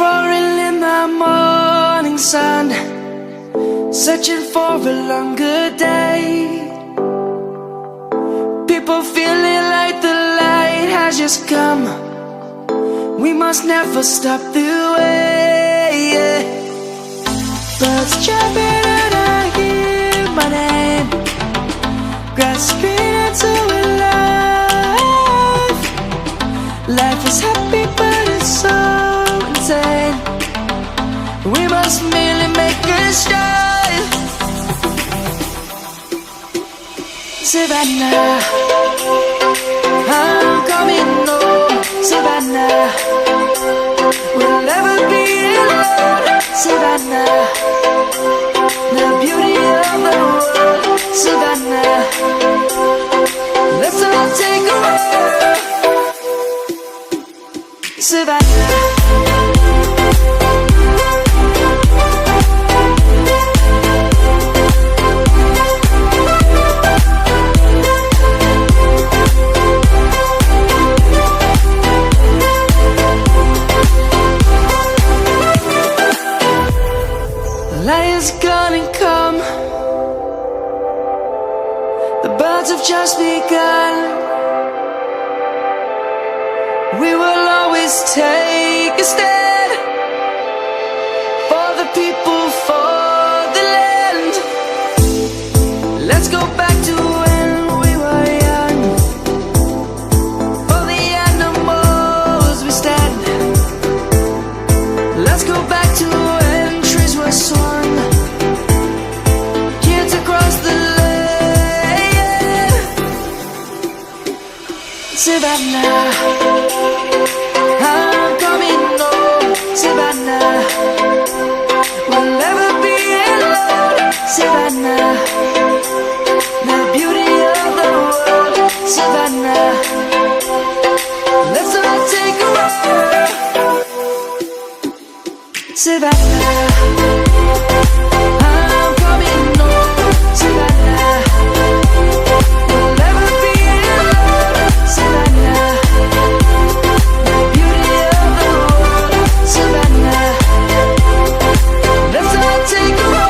roaring in the morning sun, searching for a longer day. People feeling like the light has just come. We must never stop the way. Birds chirping and I hear my name, grasping into a life. Life is happy but it's so insane. We must merely make a start. Savannah, I'm coming home. Savannah, we'll never be alone. Savannah, the beauty of the world. Savannah, let's all take a walk. Savannah. Light is gonna come. The birds have just begun. We will always take a stand for the people, for the land. Let's go back to when we were young. For the animals we stand. Let's go back to when trees were swung. Kids across the land. Savannah, I'm coming home. Savannah, we'll never be alone. Savannah, the beauty of the world. Savannah, let's all take a walk. Savannah, I'm coming home. Savannah, we'll never be alone. Savannah, the beauty of the world. Savannah, let's all take a walk.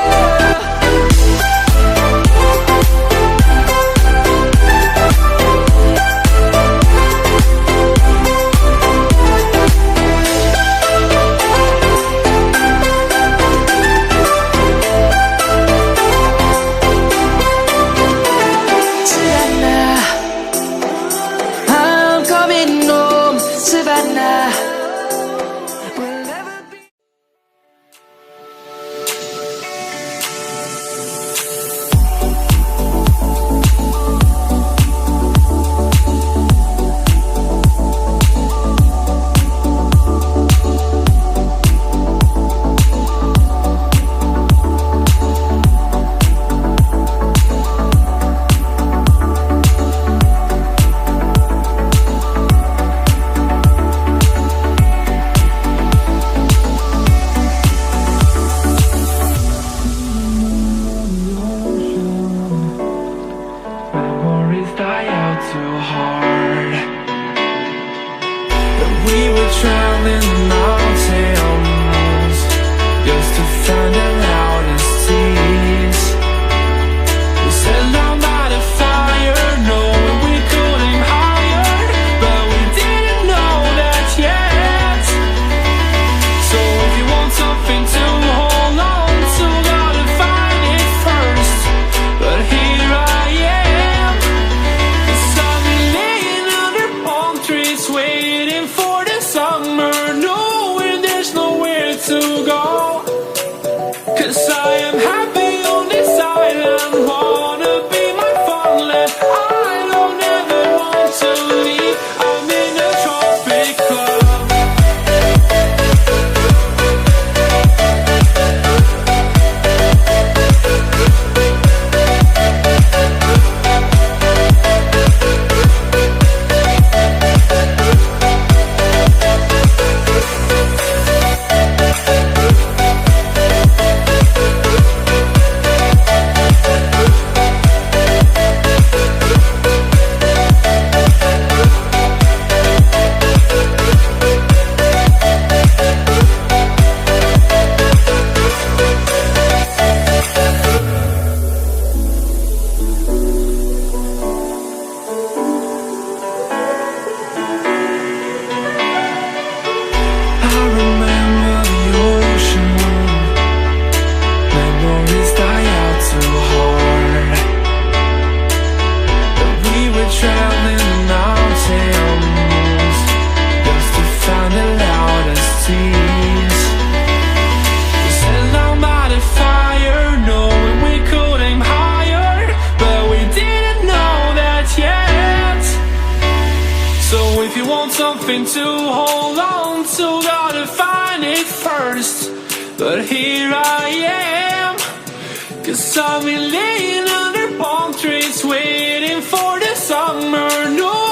Waiting for the summer, no. if you want something to hold on to, gotta find it first. But here I am, 'cause I've been laying under palm trees waiting for the summer. No